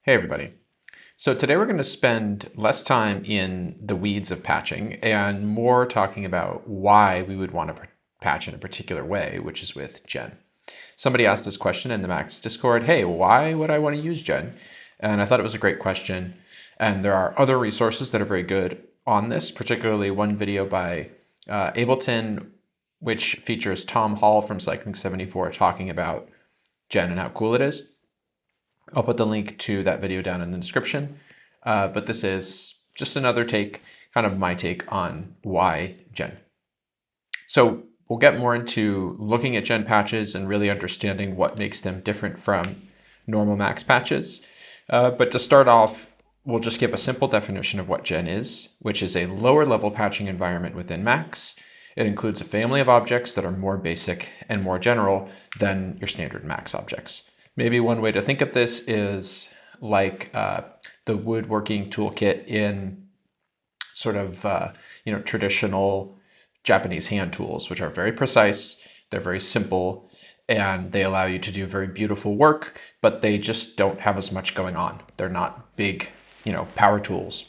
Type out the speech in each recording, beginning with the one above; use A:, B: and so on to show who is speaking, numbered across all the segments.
A: Hey everybody. So today we're going to spend less time in the weeds of patching and more talking about why we would want to patch in a particular way, which is with Gen. Somebody asked this question in the Max Discord, hey, why would I want to use Gen? And I thought it was a great question. And there are other resources that are very good on this, particularly one video by Ableton, which features Tom Hall from Cycling74 talking about Gen and how cool it is. I'll put the link to that video down in the description, but this is just another take, kind of my take on why Gen. So we'll get more into looking at Gen patches and really understanding what makes them different from normal Max patches. But to start off, we'll just give a simple definition of what Gen is, which is a lower level patching environment within Max. It includes a family of objects that are more basic and more general than your standard Max objects. Maybe one way to think of this is like the woodworking toolkit in sort of traditional Japanese hand tools, which are very precise, they're very simple, and they allow you to do very beautiful work, but they just don't have as much going on. They're not big, power tools.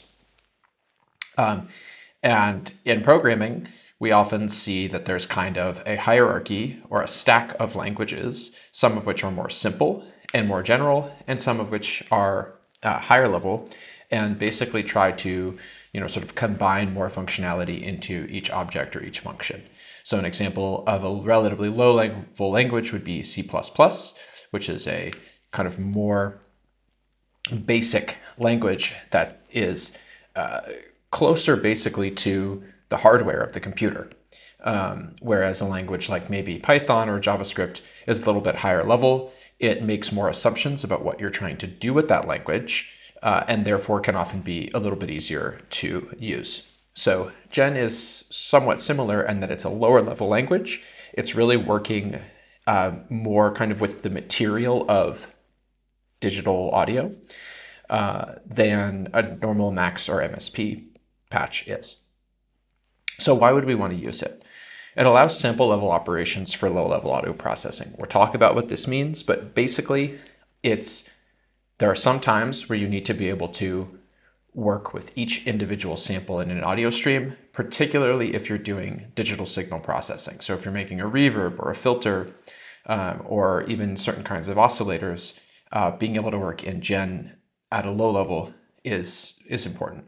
A: And in programming, we often see that there's kind of a hierarchy or a stack of languages, some of which are more simple and more general, and some of which are higher level, and basically try to sort of combine more functionality into each object or each function. So an example of a relatively low level language would be C++, which is a kind of more basic language that is closer basically to the hardware of the computer. Whereas a language like maybe Python or JavaScript is a little bit higher level. It makes more assumptions about what you're trying to do with that language, and therefore can often be a little bit easier to use. So Gen is somewhat similar in that it's a lower level language. It's really working more kind of with the material of digital audio than a normal Max or MSP patch is. So why would we want to use it? It allows sample level operations for low level audio processing. We'll talk about what this means, but basically there are some times where you need to be able to work with each individual sample in an audio stream, particularly if you're doing digital signal processing. So if you're making a reverb or a filter, or even certain kinds of oscillators, being able to work in Gen at a low level is important.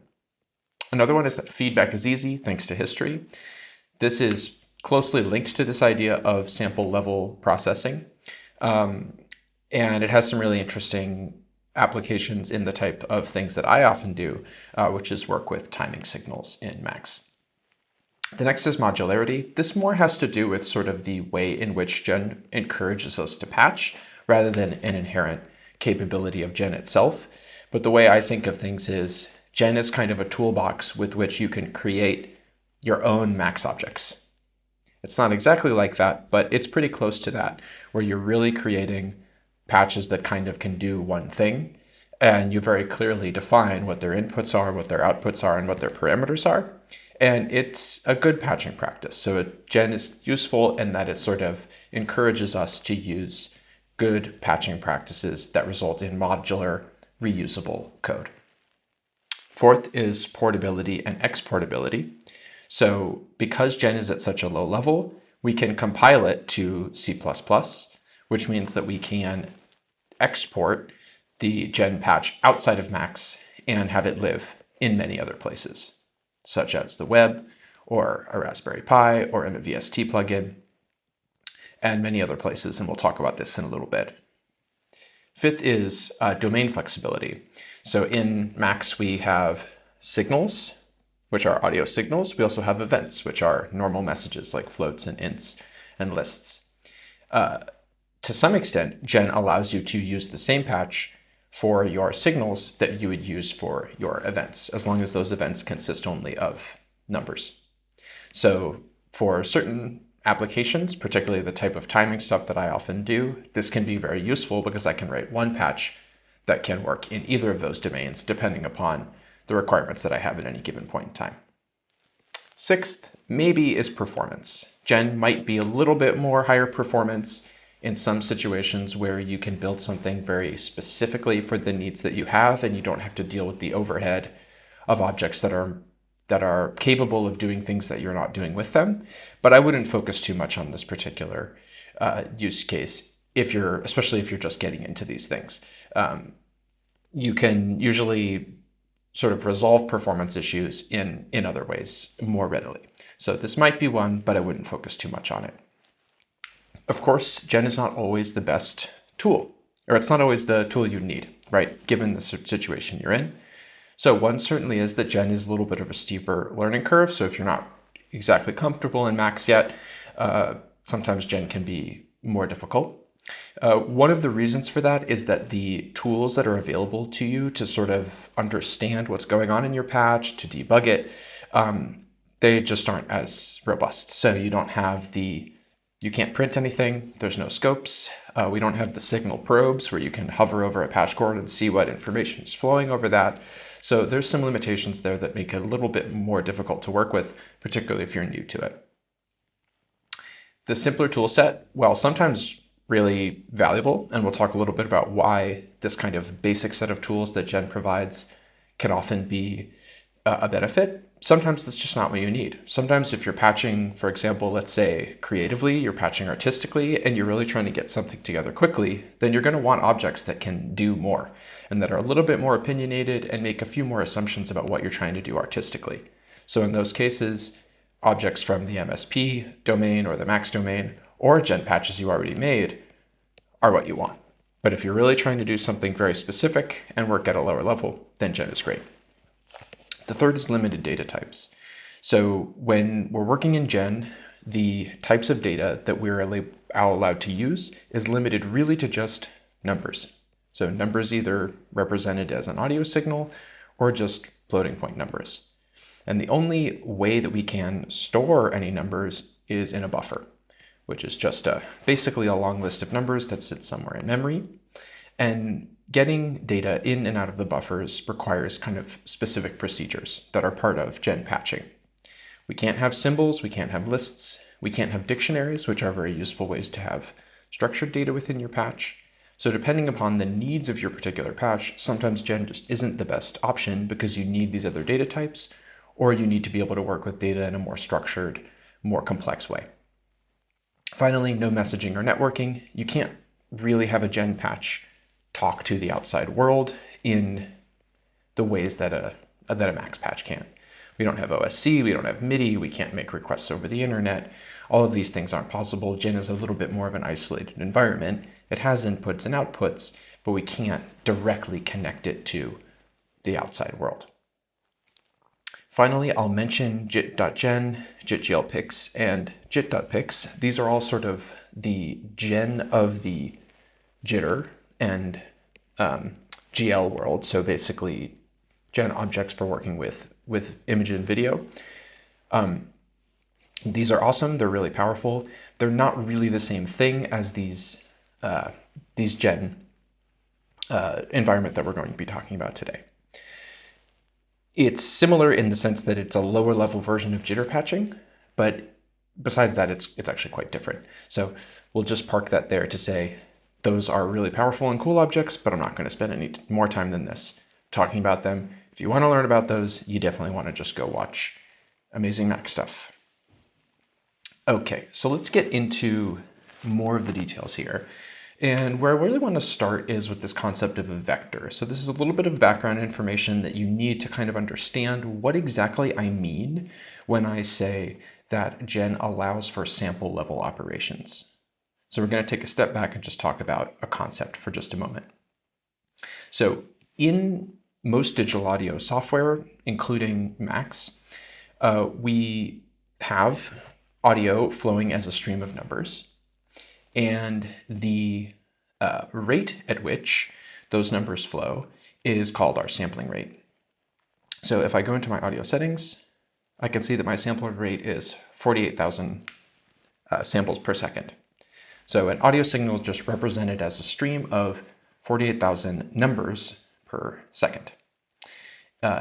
A: Another one is that feedback is easy thanks to history. This is closely linked to this idea of sample level processing. And it has some really interesting applications in the type of things that I often do, which is work with timing signals in Max. The next is modularity. This more has to do with sort of the way in which Gen encourages us to patch rather than an inherent capability of Gen itself. But the way I think of things is Gen is kind of a toolbox with which you can create your own Max objects. It's not exactly like that, but it's pretty close to that, where you're really creating patches that kind of can do one thing, and you very clearly define what their inputs are, what their outputs are, and what their parameters are. And it's a good patching practice. So Gen is useful in that it sort of encourages us to use good patching practices that result in modular, reusable code. Fourth is portability and exportability. So because Gen is at such a low level, we can compile it to C++, which means that we can export the Gen patch outside of Max and have it live in many other places, such as the web or a Raspberry Pi or in a VST plugin and many other places. And we'll talk about this in a little bit. Fifth is domain flexibility. So in Max, we have signals, which are audio signals. We also have events, which are normal messages like floats and ints and lists. To some extent, Gen allows you to use the same patch for your signals that you would use for your events, as long as those events consist only of numbers. So for certain applications, particularly the type of timing stuff that I often do, this can be very useful because I can write one patch that can work in either of those domains, depending upon the requirements that I have at any given point in time. Sixth, maybe, is performance. Gen might be a little bit more higher performance in some situations where you can build something very specifically for the needs that you have, and you don't have to deal with the overhead of objects that are capable of doing things that you're not doing with them. But I wouldn't focus too much on this particular use case especially if you're just getting into these things. You can usually sort of resolve performance issues in other ways more readily. So this might be one, but I wouldn't focus too much on it. Of course, Gen is not always the best tool, or it's not always the tool you need, right, given the situation you're in. So one certainly is that Gen is a little bit of a steeper learning curve. So if you're not exactly comfortable in Max yet, sometimes Gen can be more difficult. One of the reasons for that is that the tools that are available to you to sort of understand what's going on in your patch, to debug it, they just aren't as robust. So you don't have you can't print anything, there's no scopes. We don't have the signal probes where you can hover over a patch cord and see what information is flowing over that. So there's some limitations there that make it a little bit more difficult to work with, particularly if you're new to it. The simpler tool set, while sometimes really valuable, and we'll talk a little bit about why this kind of basic set of tools that Gen provides can often be a benefit, sometimes that's just not what you need. Sometimes if you're patching, for example, let's say creatively, you're patching artistically, and you're really trying to get something together quickly, then you're going to want objects that can do more and that are a little bit more opinionated and make a few more assumptions about what you're trying to do artistically. So in those cases, objects from the MSP domain or the Max domain or Gen patches you already made are what you want. But if you're really trying to do something very specific and work at a lower level, then Gen is great. The third is limited data types. So when we're working in Gen, the types of data that we're allowed to use is limited really to just numbers. So numbers either represented as an audio signal or just floating point numbers. And the only way that we can store any numbers is in a buffer, which is just basically a long list of numbers that sits somewhere in memory. And getting data in and out of the buffers requires kind of specific procedures that are part of Gen patching. We can't have symbols, we can't have lists, we can't have dictionaries, which are very useful ways to have structured data within your patch. So depending upon the needs of your particular patch, sometimes Gen just isn't the best option because you need these other data types, or you need to be able to work with data in a more structured, more complex way. Finally, no messaging or networking. You can't really have a Gen patch talk to the outside world in the ways that a Max patch can. We don't have OSC, we don't have MIDI, we can't make requests over the internet. All of these things aren't possible. Gen is a little bit more of an isolated environment. It has inputs and outputs, but we can't directly connect it to the outside world. Finally, I'll mention jit.gen, jit.glpix, and jit.pix. These are all sort of the gen of the jitter and GL world. So basically Gen objects for working with image and video. These are awesome. They're really powerful. They're not really the same thing as these Gen environment that we're going to be talking about today. It's similar in the sense that it's a lower level version of jitter patching, but besides that, it's actually quite different. So we'll just park that there to say those are really powerful and cool objects, but I'm not going to spend any more time than this talking about them. If you want to learn about those, you definitely want to just go watch Amazing Max stuff. Okay, so let's get into more of the details here. And where I really want to start is with this concept of a vector. So this is a little bit of background information that you need to kind of understand what exactly I mean when I say that Gen allows for sample level operations. So we're going to take a step back and just talk about a concept for just a moment. So in most digital audio software, including Max, we have audio flowing as a stream of numbers. And the rate at which those numbers flow is called our sampling rate. So if I go into my audio settings, I can see that my sampling rate is 48,000 samples per second. So an audio signal is just represented as a stream of 48,000 numbers per second.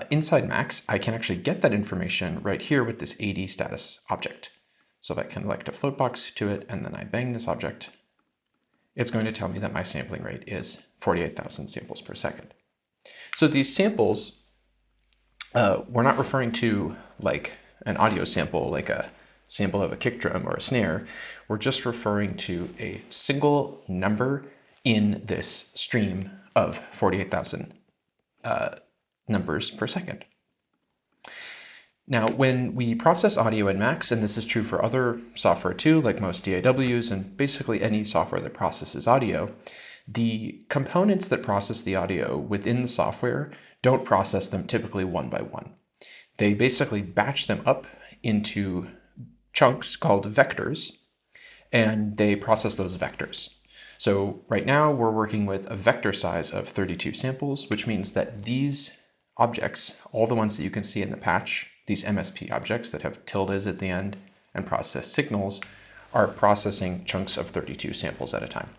A: Inside Max, I can actually get that information right here with this AD status object. So if I can elect a float box to it, and then I bang this object, it's going to tell me that my sampling rate is 48,000 samples per second. So these samples, we're not referring to like an audio sample, like a sample of a kick drum or a snare. We're just referring to a single number in this stream of 48,000 numbers per second. Now, when we process audio in Max, and this is true for other software too, like most DAWs and basically any software that processes audio, the components that process the audio within the software don't process them typically one by one. They basically batch them up into chunks called vectors, and they process those vectors. So right now we're working with a vector size of 32 samples, which means that these objects, all the ones that you can see in the patch, these MSP objects that have tildes at the end and process signals, are processing chunks of 32 samples at a time.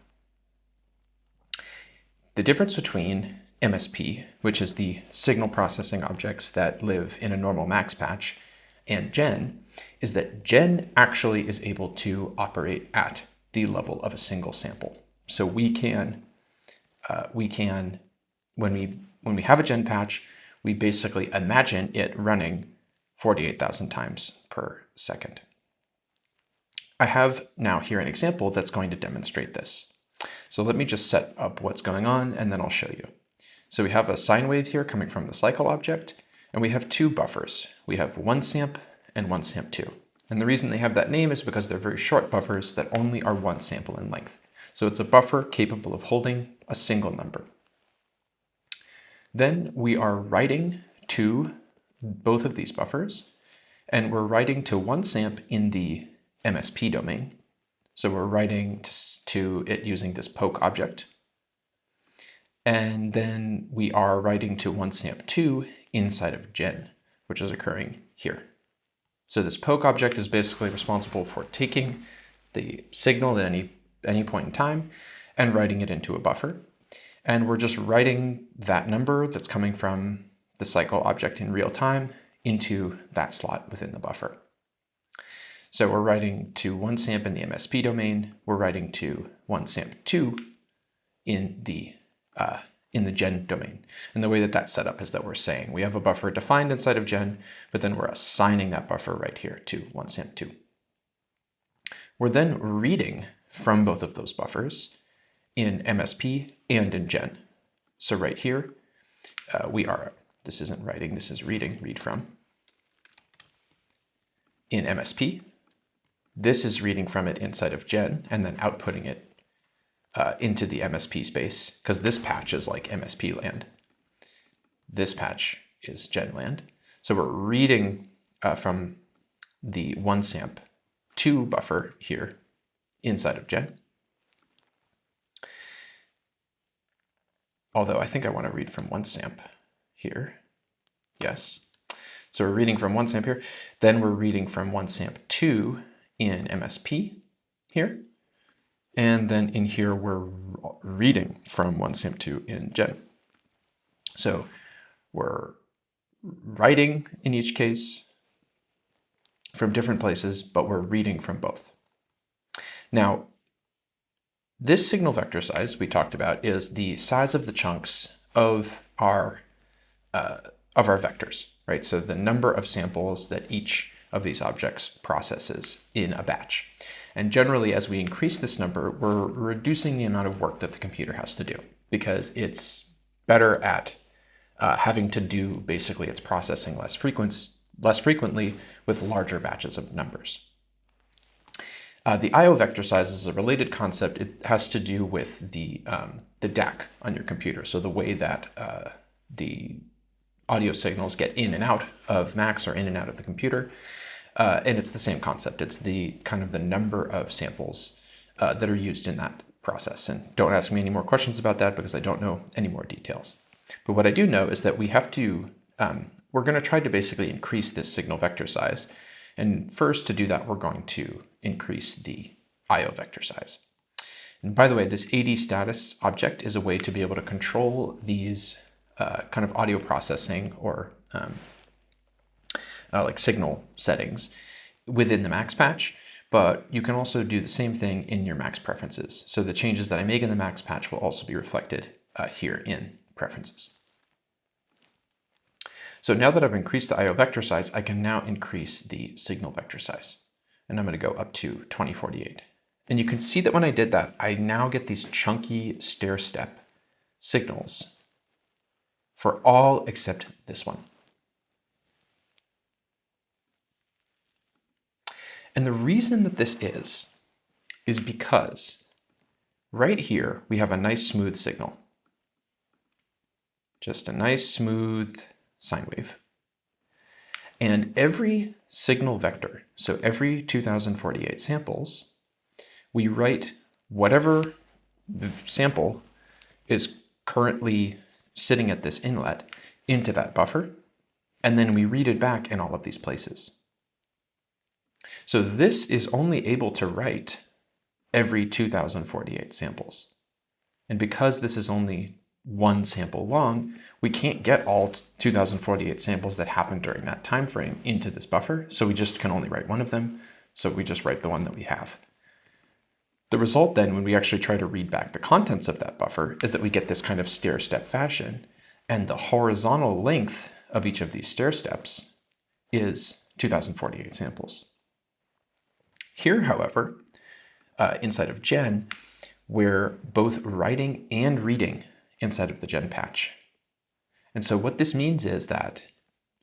A: The difference between MSP, which is the signal processing objects that live in a normal Max patch, and Gen, is that Gen actually is able to operate at the level of a single sample. So we can when we have a Gen patch, we basically imagine it running 48,000 times per second. I have now here an example that's going to demonstrate this. So let me just set up what's going on and then I'll show you. So we have a sine wave here coming from the cycle object, and we have two buffers. We have one samp and one samp 2. And the reason they have that name is because they're very short buffers that only are one sample in length. So it's a buffer capable of holding a single number. Then we are writing to both of these buffers, and we're writing to one samp in the MSP domain. So we're writing to it using this poke object. And then we are writing to one samp 2 inside of Gen, which is occurring here. So this poke object is basically responsible for taking the signal at any point in time and writing it into a buffer. And we're just writing that number that's coming from the cycle object in real time into that slot within the buffer. So we're writing to one samp in the MSP domain, we're writing to one samp 2 in the Gen domain. And the way that that's set up is that we're saying we have a buffer defined inside of Gen, but then we're assigning that buffer right here to one samp 2. We're then reading from both of those buffers in MSP and in Gen. So right here, this isn't writing, this is reading, read from. In MSP, this is reading from it inside of Gen and then outputting it into the MSP space, because this patch is like MSP land. This patch is Gen land. So we're reading from the one samp 2 buffer here inside of Gen. Although I think I want to read from one samp here. Yes. So we're reading from one samp here. Then we're reading from one samp 2 in MSP here. And then in here, we're reading from one samp 2 in Gen. So we're writing in each case from different places, but we're reading from both. Now, this signal vector size we talked about is the size of the chunks of our vectors, right? So the number of samples that each of these objects processes in a batch. And generally, as we increase this number, we're reducing the amount of work that the computer has to do, because it's better at having to do basically its processing less frequently with larger batches of numbers. The I/O vector size is a related concept. It has to do with the DAC on your computer. So the way that the audio signals get in and out of Max or in and out of the computer. And it's the same concept. It's the kind of the number of samples that are used in that process. And don't ask me any more questions about that because I don't know any more details. But what I do know is that we have to, we're going to try to basically increase this signal vector size. And first, to do that, we're going to increase the I/O vector size. And by the way, this AD status object is a way to be able to control these kind of audio processing or like signal settings within the Max patch, but you can also do the same thing in your max preferences. So the changes that I make in the max patch will also be reflected here in preferences. So now that I've increased the IO vector size, I can now increase the signal vector size. And I'm going to go up to 2048. And you can see that when I did that, I now get these chunky stair-step signals for all except this one. And the reason that this is because right here we have a nice smooth signal. Just a nice smooth sine wave. And every signal vector, so every 2048 samples, we write whatever sample is currently sitting at this inlet into that buffer, and then we read it back in all of these places. So this is only able to write every 2048 samples. And because this is only one sample long, we can't get all 2048 samples that happened during that time frame into this buffer, so we just can only write one of them, so we just write the one that we have. The result then, when we actually try to read back the contents of that buffer, is that we get this kind of stair-step fashion, and the horizontal length of each of these stair steps is 2048 samples. Here, however, inside of Gen, we're both writing and reading inside of the Gen patch. And so what this means is that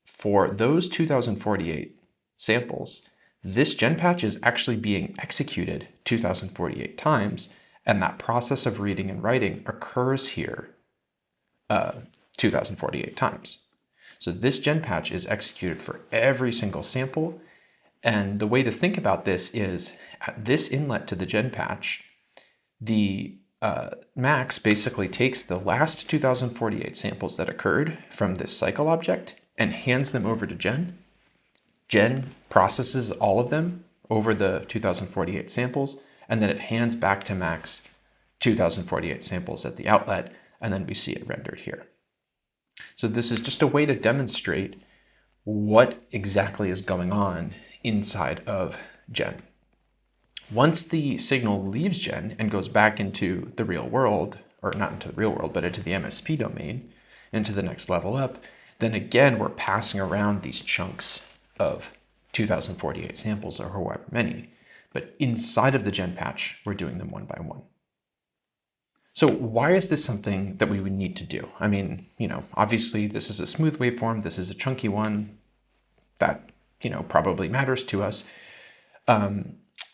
A: for those 2048 samples, this Gen patch is actually being executed 2048 times, and that process of reading and writing occurs here 2048 times. So this Gen patch is executed for every single sample, and the way to think about this is at this inlet to the Gen patch, the max basically takes the last 2048 samples that occurred from this cycle object and hands them over to Gen. Gen processes all of them over the 2048 samples, and then it hands back to max 2048 samples at the outlet, and then we see it rendered here. So this is just a way to demonstrate what exactly is going on inside of Gen. Once the signal leaves Gen and goes back into the real world, or not into the real world, but into the MSP domain, into the next level up, then again, we're passing around these chunks of 2048 samples or however many. But inside of the Gen patch, we're doing them one by one. So why is this something that we would need to do? I mean, obviously this is a smooth waveform. This is a chunky one that, probably matters to us.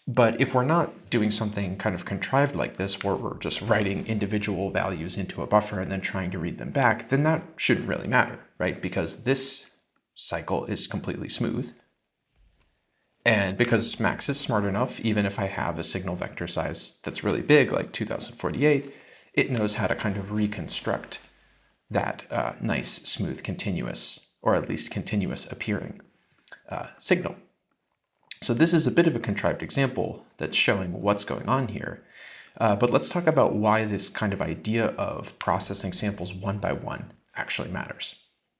A: But if we're not doing something kind of contrived like this, where we're just writing individual values into a buffer and then trying to read them back, then that shouldn't really matter, right? Because this cycle is completely smooth. And because Max is smart enough, even if I have a signal vector size that's really big, like 2048, it knows how to kind of reconstruct that nice, smooth, continuous, or at least continuous appearing signal. So this is a bit of a contrived example that's showing what's going on here. But let's talk about why this kind of idea of processing samples one by one actually matters.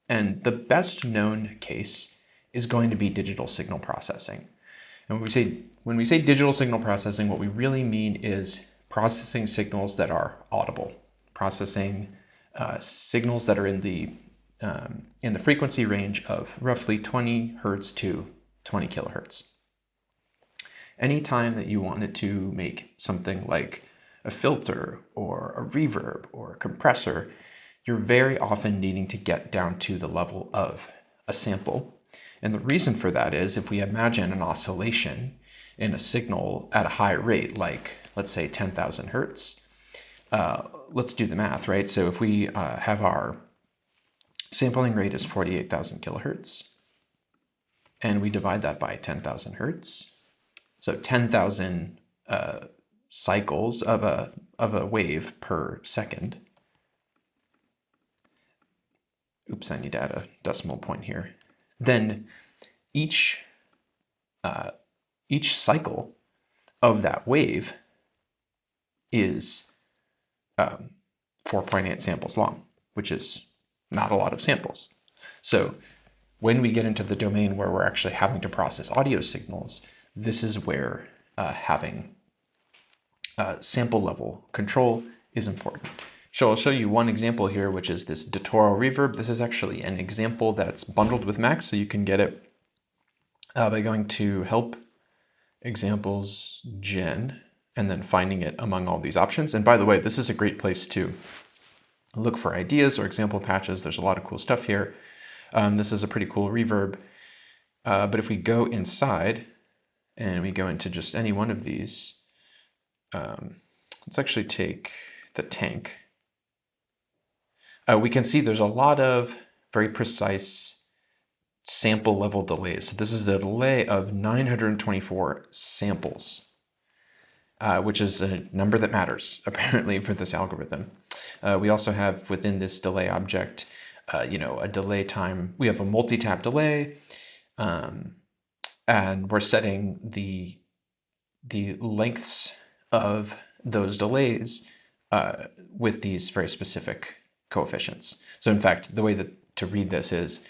A: And the best known case is going to be digital signal processing. And when we say digital signal processing, what we really mean is processing signals that are audible, processing signals that are in the frequency range of roughly 20 hertz to 20 kilohertz. Anytime that you wanted to make something like a filter or a reverb or a compressor, you're very often needing to get down to the level of a sample. And the reason for that is if we imagine an oscillation in a signal at a high rate, like let's say 10,000 hertz, let's do the math, right? So if we have our sampling rate is 48,000 kilohertz, and we divide that by 10,000 hertz, so 10,000 cycles of a wave per second. Oops, I need to add a decimal point here. Then each cycle of that wave is 4.8 samples long, which is not a lot of samples. So when we get into the domain where we're actually having to process audio signals, this is where having sample level control is important. So I'll show you one example here, which is this dittoral reverb. This is actually an example that's bundled with Max, so you can get it by going to Help Examples Gen and then finding it among all these options. And by the way, this is a great place to look for ideas or example patches. There's a lot of cool stuff here. This is a pretty cool reverb. But if we go inside and we go into just any one of these, let's actually take the tank. We can see there's a lot of very precise sample level delays. So this is the delay of 924 samples, which is a number that matters apparently for this algorithm. We also have within this delay object, a delay time. We have a multi-tap delay, and we're setting the lengths of those delays with these very specific coefficients. So in fact, the way to read this is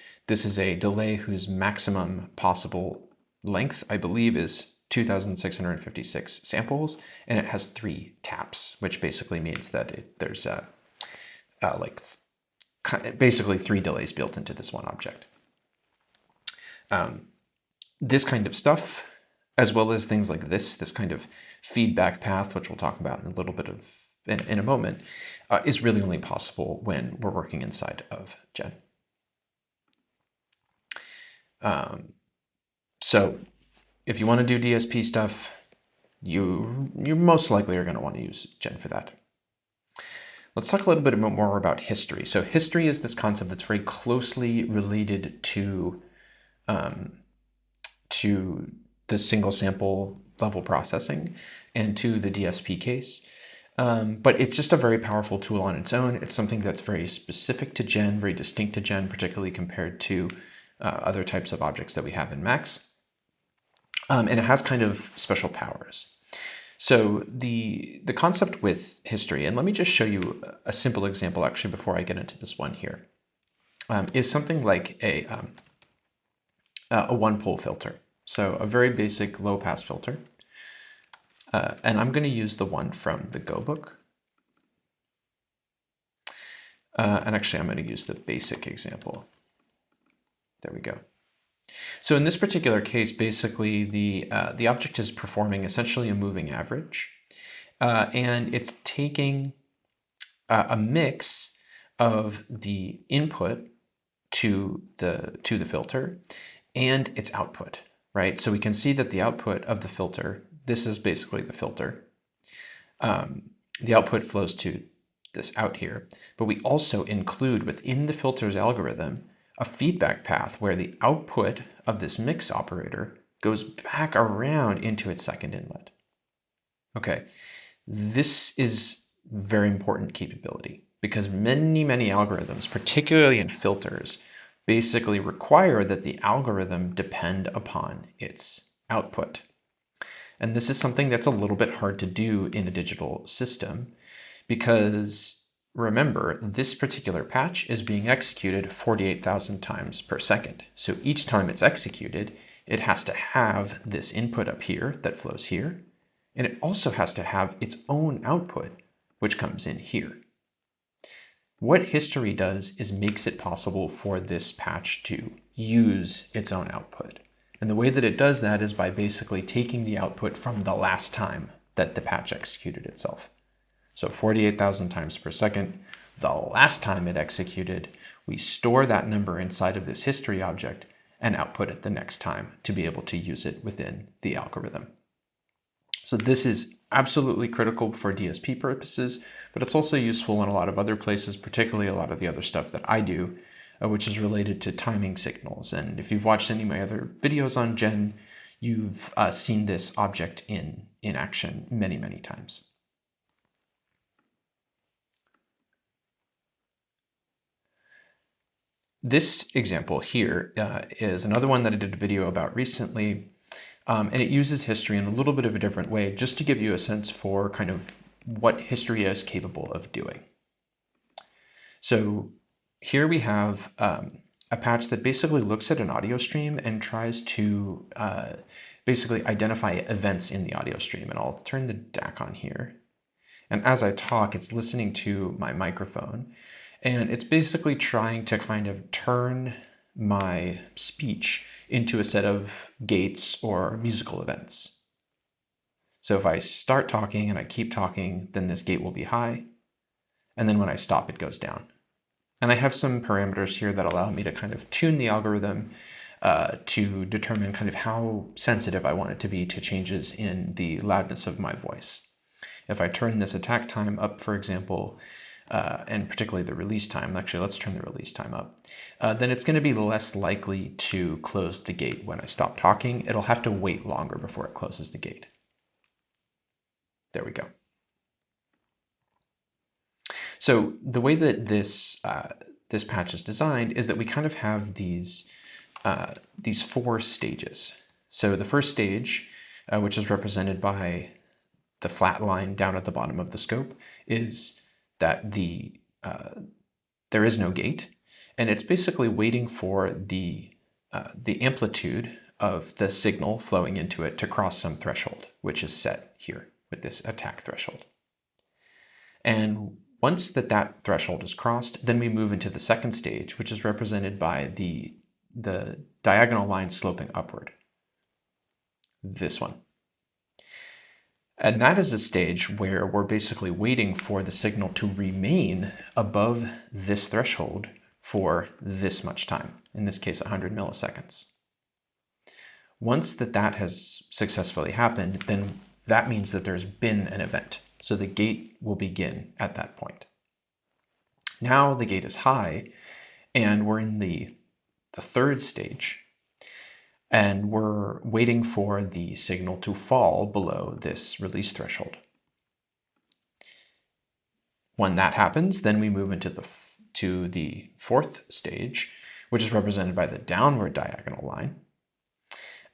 A: a delay whose maximum possible length, I believe, is 2,656 samples, and it has 3 taps, which basically means that there's basically 3 delays built into this one object. This kind of stuff, as well as things like this kind of feedback path, which we'll talk about in a little bit in a moment, is really only possible when we're working inside of Gen. So if you want to do DSP stuff, you most likely are going to want to use Gen for that. Let's talk a little bit more about history. So history is this concept that's very closely related to the single sample level processing and to the DSP case. But it's just a very powerful tool on its own. It's something that's very specific to Gen, very distinct to Gen, particularly compared to other types of objects that we have in Max. And it has kind of special powers. So the concept with history, and let me just show you a simple example actually before I get into this one here, is something like a one-pole filter. So a very basic low-pass filter. And I'm going to use the one from the Go book. And actually, I'm going to use the basic example. There we go. So in this particular case, basically the object is performing essentially a moving average, and it's taking a mix of the input to the filter and its output, right? So we can see that the output of the filter, this is basically the filter. The output flows to this out here, but we also include within the filter's algorithm a feedback path where the output of this mix operator goes back around into its second inlet. Okay, this is very important capability because many algorithms, particularly in filters, basically require that the algorithm depend upon its output. And this is something that's a little bit hard to do in a digital system because remember, this particular patch is being executed 48,000 times per second. So each time it's executed, it has to have this input up here that flows here, and it also has to have its own output, which comes in here. What history does is makes it possible for this patch to use its own output. And the way that it does that is by basically taking the output from the last time that the patch executed itself. So 48,000 times per second, the last time it executed, we store that number inside of this history object and output it the next time to be able to use it within the algorithm. So this is absolutely critical for DSP purposes, but it's also useful in a lot of other places, particularly a lot of the other stuff that I do, which is related to timing signals. And if you've watched any of my other videos on Gen, you've seen this object in action many times. This example here is another one that I did a video about recently, and it uses history in a little bit of a different way, just to give you a sense for kind of what history is capable of doing. So here we have a patch that basically looks at an audio stream and tries to basically identify events in the audio stream. And I'll turn the DAC on here. And as I talk, it's listening to my microphone. And it's basically trying to kind of turn my speech into a set of gates or musical events. So if I start talking and I keep talking, then this gate will be high. And then when I stop, it goes down. And I have some parameters here that allow me to kind of tune the algorithm to determine kind of how sensitive I want it to be to changes in the loudness of my voice. If I turn this attack time up, for example, and particularly the release time, actually let's turn the release time up, then it's going to be less likely to close the gate when I stop talking. It'll have to wait longer before it closes the gate. There we go. So the way that this patch is designed is that we kind of have these 4 stages. So the first stage, which is represented by the flat line down at the bottom of the scope, is that there is no gate, and it's basically waiting for the amplitude of the signal flowing into it to cross some threshold, which is set here with this attack threshold. And once that threshold is crossed, then we move into the second stage, which is represented by the diagonal line sloping upward. This one. And that is a stage where we're basically waiting for the signal to remain above this threshold for this much time, in this case 100 milliseconds. Once that has successfully happened, then that means that there's been an event. So the gate will begin at that point. Now the gate is high, and we're in the third stage, and we're waiting for the signal to fall below this release threshold. When that happens, then we move into the fourth stage, which is represented by the downward diagonal line.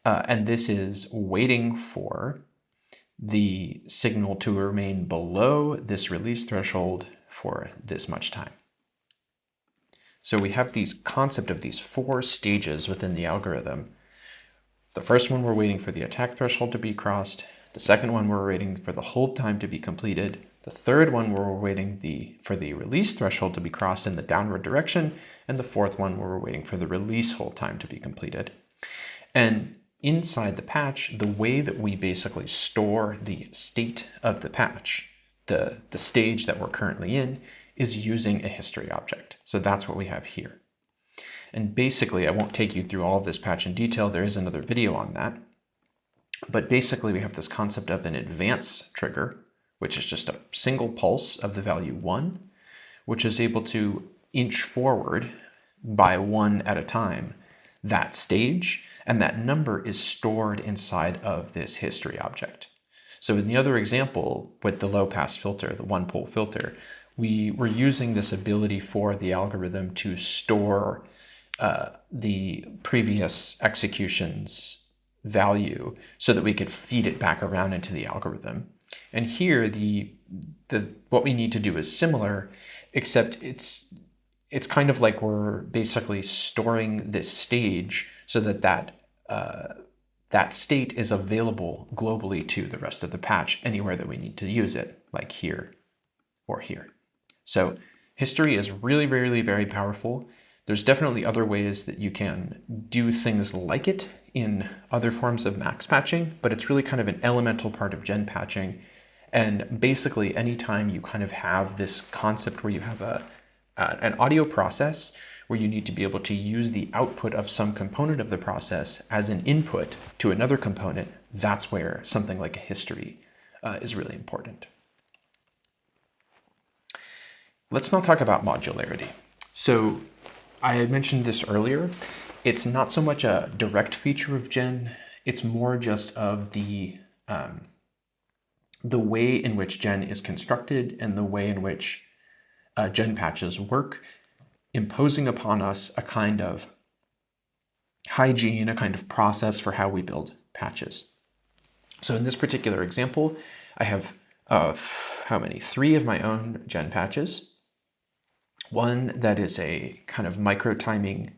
A: And this is waiting for the signal to remain below this release threshold for this much time. So we have these concept of these 4 stages within the algorithm. The first one, we're waiting for the attack threshold to be crossed. The second one, we're waiting for the hold time to be completed. The third one, we're waiting for the release threshold to be crossed in the downward direction. And the fourth one, we're waiting for the release hold time to be completed. And inside the patch, the way that we basically store the state of the patch, the stage that we're currently in, is using a history object. So that's what we have here. And basically, I won't take you through all of this patch in detail. There is another video on that. But basically, we have this concept of an advance trigger, which is just a single pulse of the value 1, which is able to inch forward by 1 at a time that stage, and that number is stored inside of this history object. So in the other example with the low pass filter, the 1-pole filter, we were using this ability for the algorithm to store the previous execution's value so that we could feed it back around into the algorithm. And here, what we need to do is similar, except it's kind of like we're basically storing this stage so that state is available globally to the rest of the patch anywhere that we need to use it, like here or here. So history is really, really very powerful. There's definitely other ways that you can do things like it in other forms of max patching, but it's really kind of an elemental part of gen patching. And basically, anytime you kind of have this concept where you have an audio process where you need to be able to use the output of some component of the process as an input to another component, that's where something like a history is really important. Let's now talk about modularity. So I had mentioned this earlier. It's not so much a direct feature of Gen, it's more just of the way in which Gen is constructed and the way in which Gen patches work, imposing upon us a kind of hygiene, a kind of process for how we build patches. So in this particular example, I have how many? 3 of my own Gen patches. One that is a kind of micro timing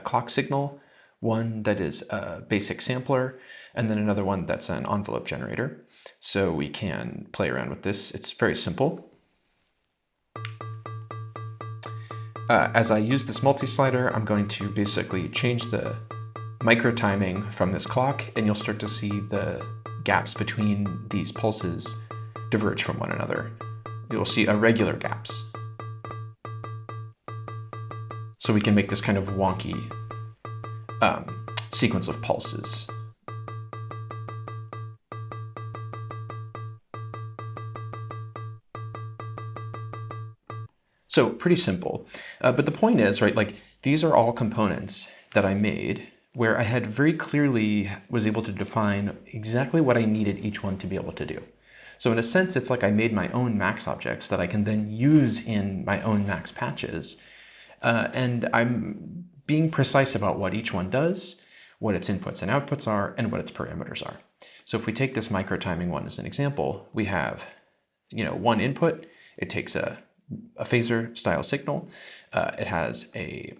A: clock signal, one that is a basic sampler, and then another one that's an envelope generator. So we can play around with this. It's very simple. As I use this multi-slider, I'm going to basically change the micro timing from this clock, and you'll start to see the gaps between these pulses diverge from one another. You'll see irregular gaps. So we can make this kind of wonky sequence of pulses. So pretty simple. But the point is, right, like these are all components that I made where I had very clearly was able to define exactly what I needed each one to be able to do. So in a sense, it's like I made my own max objects that I can then use in my own max patches. And I'm being precise about what each one does, what its inputs and outputs are, and what its parameters are. So if we take this micro timing one as an example, we have, one input. It takes a phasor style signal. It has a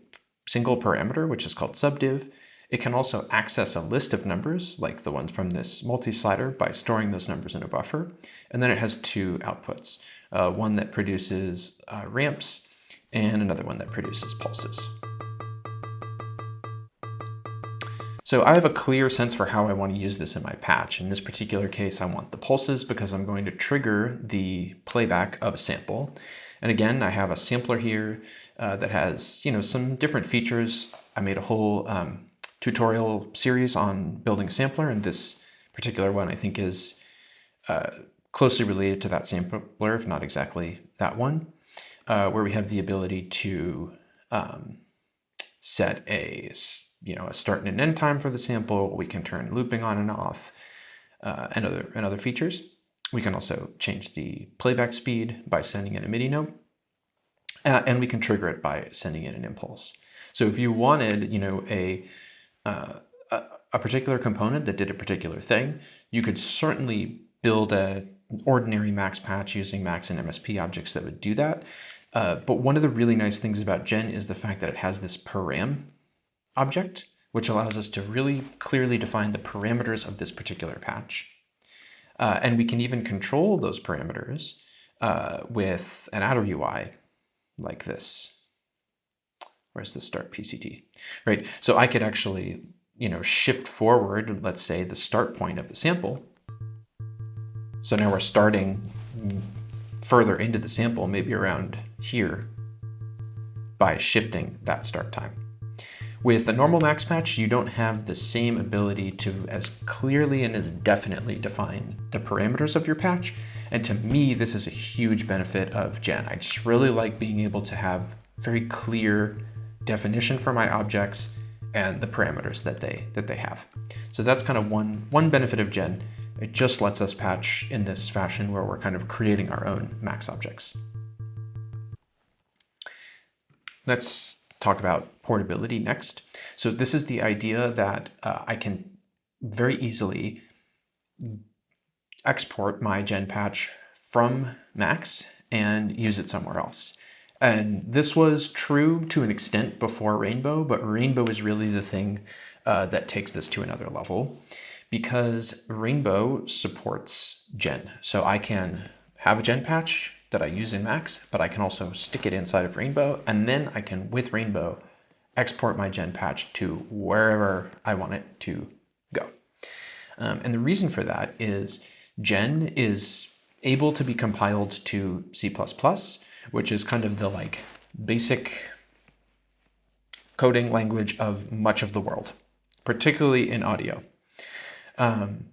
A: single parameter, which is called subdiv. It can also access a list of numbers, like the ones from this multi-slider, by storing those numbers in a buffer. And then it has two outputs, one that produces ramps and another one that produces pulses. So I have a clear sense for how I want to use this in my patch. In this particular case, I want the pulses because I'm going to trigger the playback of a sample. And again, I have a sampler here that has, some different features. I made a whole tutorial series on building a sampler, and this particular one I think is closely related to that sampler, if not exactly that one, where we have the ability to set a start and an end time for the sample. We can turn looping on and off, and other features. We can also change the playback speed by sending in a MIDI note, and we can trigger it by sending in an impulse. So if you wanted, a particular component that did a particular thing, you could certainly build an ordinary max patch using max and MSP objects that would do that. But one of the really nice things about Gen is the fact that it has this param object, which allows us to really clearly define the parameters of this particular patch. And we can even control those parameters with an outer UI like this. Where's the start PCT, right? So I could actually, shift forward, let's say, the start point of the sample. So now we're starting further into the sample, maybe around here, by shifting that start time. With a normal max patch, you don't have the same ability to as clearly and as definitely define the parameters of your patch. And to me, this is a huge benefit of Gen. I just really like being able to have very clear definition for my objects and the parameters that they have. So that's kind of one benefit of Gen. It just lets us patch in this fashion where we're kind of creating our own max objects. Let's talk about portability next. So this is the idea that I can very easily export my Gen patch from Max and use it somewhere else. And this was true to an extent before Rainbow, but Rainbow is really the thing that takes this to another level, because Rainbow supports Gen. So I can have a Gen patch that I use in Max, but I can also stick it inside of Rainbow, and then I can, with Rainbow, export my Gen patch to wherever I want it to go. And the reason for that is Gen is able to be compiled to C++, which is kind of the basic coding language of much of the world, particularly in audio. And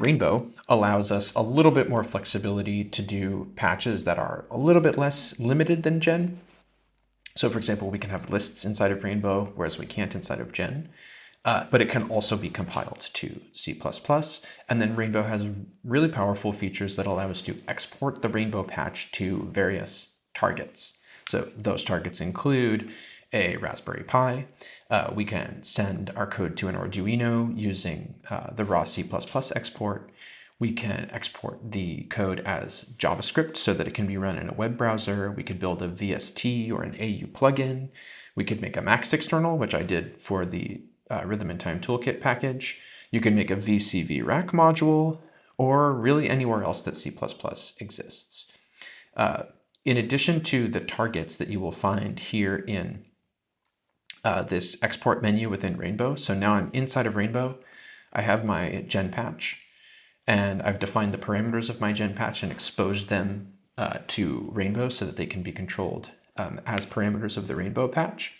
A: Rainbow allows us a little bit more flexibility to do patches that are a little bit less limited than Gen. So for example, we can have lists inside of Rainbow, whereas we can't inside of Gen. But it can also be compiled to C++. And then Rainbow has really powerful features that allow us to export the Rainbow patch to various targets. So those targets include a Raspberry Pi. We can send our code to an Arduino using the raw C++ export. We can export the code as JavaScript so that it can be run in a web browser. We could build a VST or an AU plugin. We could make a Max external, which I did for the Rhythm and Time Toolkit package. You can make a VCV rack module, or really anywhere else that C++ exists. In addition to the targets that you will find here in this export menu within Rainbow, so now I'm inside of Rainbow, I have my gen patch, and I've defined the parameters of my gen patch and exposed them to Rainbow so that they can be controlled as parameters of the Rainbow patch.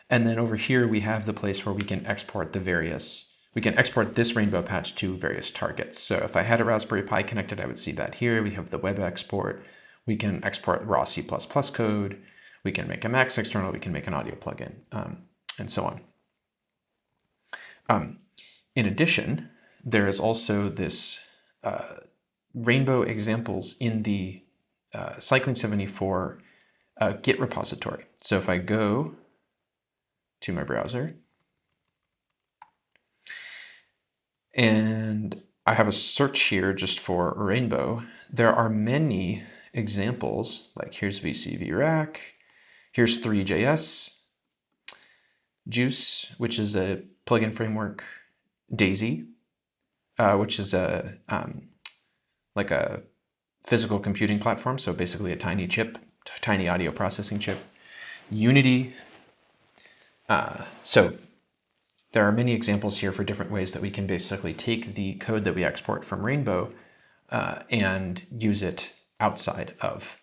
A: And then over here, we have the place where we can export we can export this Rainbow patch to various targets. So if I had a Raspberry Pi connected, I would see that here. We have the web export. We can export raw C++ code. We can make a Max external. We can make an audio plugin, and so on. In addition, there is also this Rainbow examples in the Cycling74 Git repository. So if I go to my browser and I have a search here just for Rainbow, there are many examples, like here's VCV Rack, here's 3JS, Juice, which is a plugin framework, Daisy, which is like a physical computing platform, so basically a tiny chip, tiny audio processing chip, Unity. So there are many examples here for different ways that we can basically take the code that we export from Rainbow and use it outside of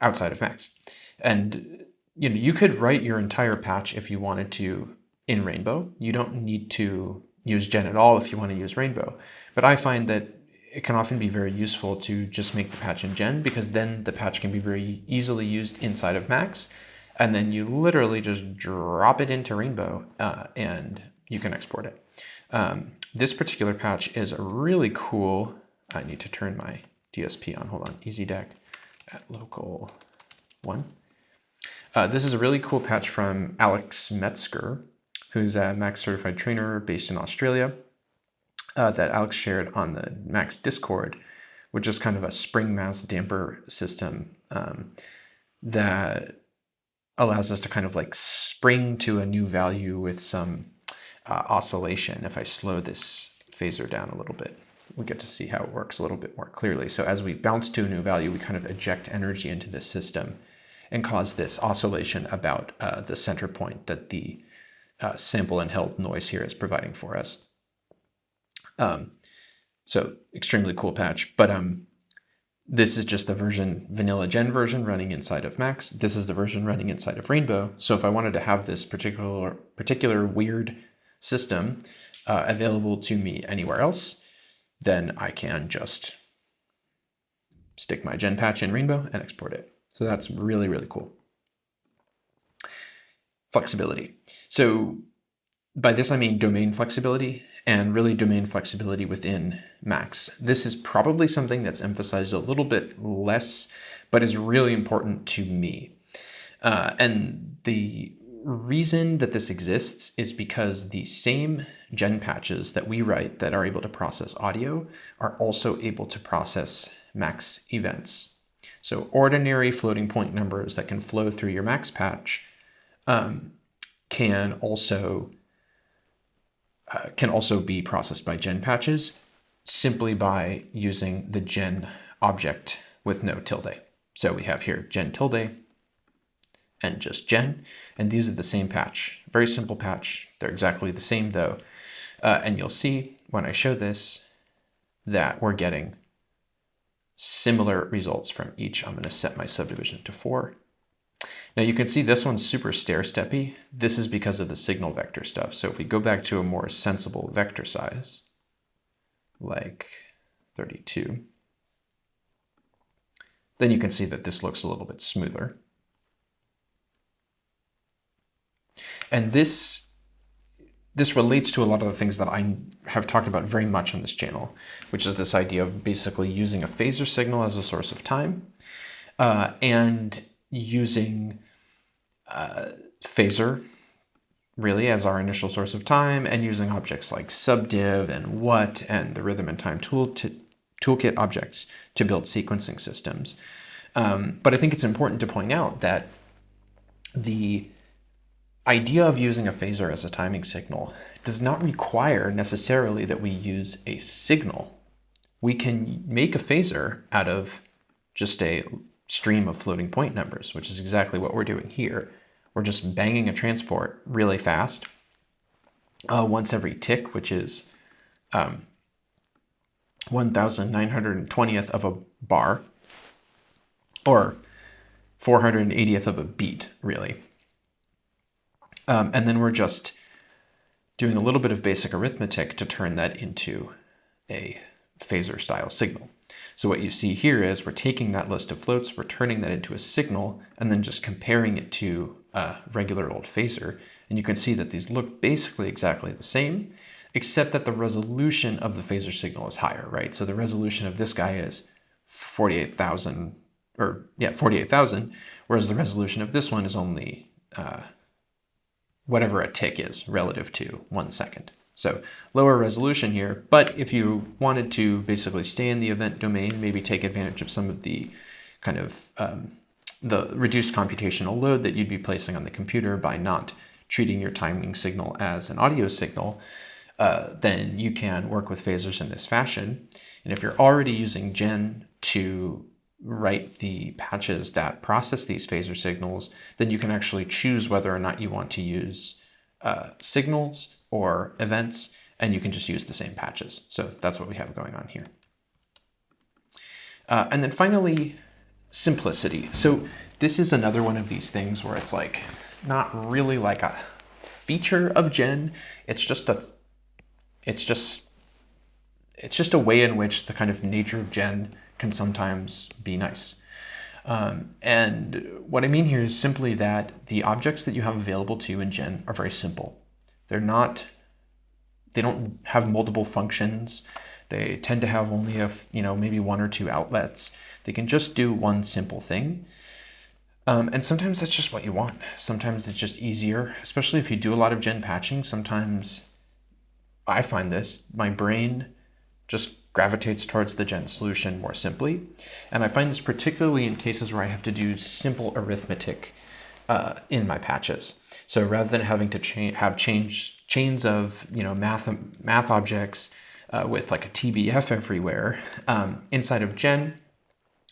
A: Max. And you could write your entire patch if you wanted to in Rainbow. You don't need to use Gen at all if you want to use Rainbow. But I find that it can often be very useful to just make the patch in Gen, because then the patch can be very easily used inside of Max. And then you literally just drop it into Rainbow and you can export it. This particular patch is a really cool, I need to turn my DSP on, hold on, EasyDeck at local 1. This is a really cool patch from Alex Metzger, who's a Max certified trainer based in Australia, that Alex shared on the Max Discord, which is kind of a spring mass damper system that allows us to kind of like spring to a new value with some oscillation. If I slow this phaser down a little bit, we get to see how it works a little bit more clearly. So as we bounce to a new value, we kind of eject energy into this system and cause this oscillation about the center point that the sample and held noise here is providing for us. So extremely cool patch, but this is just the vanilla Gen version running inside of Max. This is the version running inside of Rainbow. So if I wanted to have this particular weird system available to me anywhere else, then I can just stick my Gen patch in Rainbow and export it. So that's really, really cool. Flexibility. So by this I mean domain flexibility, and really domain flexibility within Max. This is probably something that's emphasized a little bit less, but is really important to me. And the reason that this exists is because the same Gen patches that we write that are able to process audio are also able to process Max events. So ordinary floating point numbers that can flow through your Max patch can also be processed by Gen patches simply by using the Gen object with no tilde. So we have here Gen tilde and just Gen, and these are the same patch. Very simple patch. They're exactly the same though. And you'll see when I show this that we're getting similar results from each. I'm going to set my subdivision to 4. Now you can see this one's super stair-steppy. This is because of the signal vector stuff. So if we go back to a more sensible vector size, like 32, then you can see that this looks a little bit smoother. And this relates to a lot of the things that I have talked about very much on this channel, which is this idea of basically using a phaser signal as a source of time and using phaser really as our initial source of time, and using objects like subdiv and what and the rhythm and time toolkit objects to build sequencing systems. But I think it's important to point out that the idea of using a phasor as a timing signal does not require necessarily that we use a signal. We can make a phasor out of just a stream of floating point numbers, which is exactly what we're doing here. We're just banging a transport really fast once every tick, which is 1,920th of a bar, or 480th of a beat, really. And then we're just doing a little bit of basic arithmetic to turn that into a phasor style signal. So what you see here is we're taking that list of floats, we're turning that into a signal, and then just comparing it to a regular old phasor. And you can see that these look basically exactly the same, except that the resolution of the phasor signal is higher, right? So the resolution of this guy is 48,000, whereas the resolution of this one is only whatever a tick is relative to 1 second. So lower resolution here, but if you wanted to basically stay in the event domain, maybe take advantage of some of the kind of the reduced computational load that you'd be placing on the computer by not treating your timing signal as an audio signal, then you can work with phasors in this fashion. And if you're already using Gen to write the patches that process these phasor signals, then you can actually choose whether or not you want to use signals or events, and you can just use the same patches. So that's what we have going on here. And then finally, simplicity. So this is another one of these things where it's like not really like a feature of Gen. It's just a way in which the kind of nature of Gen can sometimes be nice. And what I mean here is simply that the objects that you have available to you in Gen are very simple. They don't have multiple functions. They tend to have only maybe 1 or 2 outlets. They can just do one simple thing. And sometimes that's just what you want. Sometimes it's just easier, especially if you do a lot of Gen patching. Sometimes I find this, my brain just gravitates towards the Gen solution more simply. And I find this particularly in cases where I have to do simple arithmetic in my patches. So rather than having to have chains of math objects with like a TBF everywhere, inside of Gen,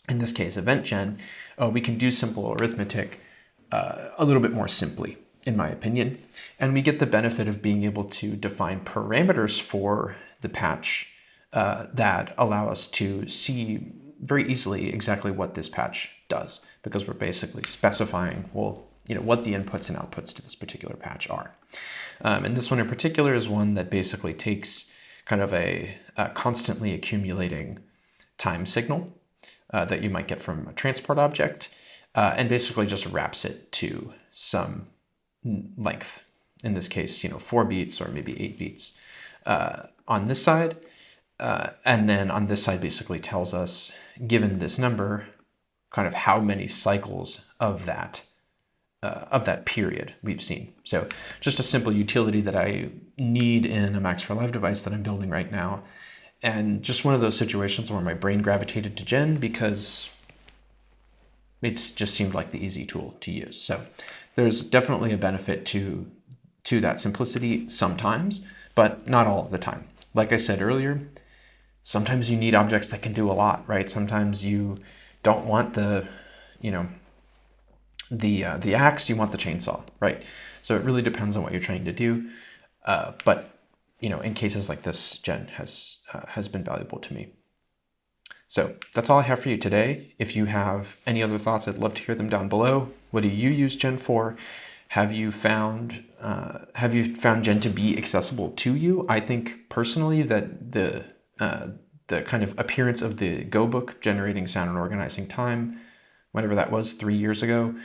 A: in this case event Gen, we can do simple arithmetic a little bit more simply, in my opinion. And we get the benefit of being able to define parameters for the patch that allow us to see very easily exactly what this patch does, because we're basically specifying, what the inputs and outputs to this particular patch are. And this one in particular is one that basically takes kind of a constantly accumulating time signal that you might get from a transport object, and basically just wraps it to some length. In this case, 4 beats or maybe 8 beats on this side. And then on this side basically tells us, given this number, kind of how many cycles of that period we've seen. So just a simple utility that I need in a Max for Live device that I'm building right now. And just one of those situations where my brain gravitated to Gen because it just seemed like the easy tool to use. So there's definitely a benefit to that simplicity sometimes, but not all of the time. Like I said earlier, sometimes you need objects that can do a lot, right? Sometimes you don't want the axe, you want the chainsaw, right? So it really depends on what you're trying to do. But in cases like this, Gen has been valuable to me. So that's all I have for you today. If you have any other thoughts, I'd love to hear them down below. What do you use Gen for? Have you found Gen to be accessible to you? I think personally that the kind of appearance of the Go book, Generating Sound and Organizing Time, whatever that was, 3 years ago,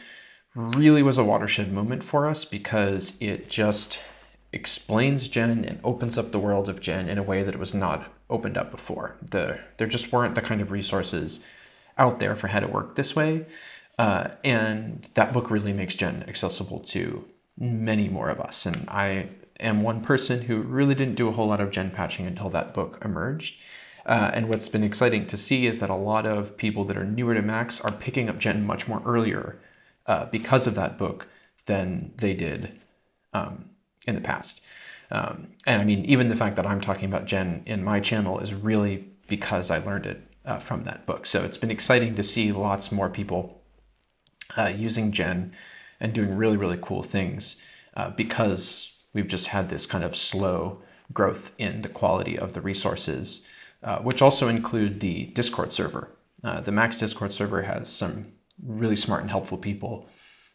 A: really was a watershed moment for us, because it just explains Gen and opens up the world of Gen in a way that it was not opened up before. There just weren't the kind of resources out there for how to work this way. And that book really makes Gen accessible to many more of us. And I am one person who really didn't do a whole lot of gen patching until that book emerged. And what's been exciting to see is that a lot of people that are newer to Macs are picking up gen much more earlier because of that book than they did in the past. And I mean, even the fact that I'm talking about gen in my channel is really because I learned it from that book. So it's been exciting to see lots more people using gen and doing really, really cool things because we've just had this kind of slow growth in the quality of the resources, which also include the Discord server. The Max Discord server has some really smart and helpful people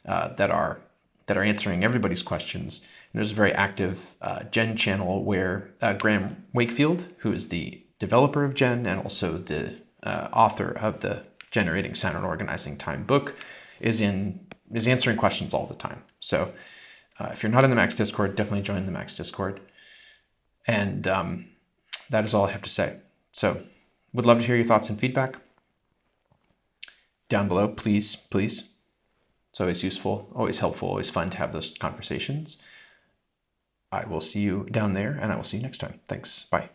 A: that are answering everybody's questions. And there's a very active Gen channel where Graham Wakefield, who is the developer of Gen and also the author of the Generating Sound and Organizing Time book, is answering questions all the time. So if you're not in the Max Discord, definitely join the Max Discord. And that is all I have to say. So would love to hear your thoughts and feedback down below, please. It's always useful, always helpful, always fun to have those conversations. I will see you down there, and I will see you next time. Thanks. Bye.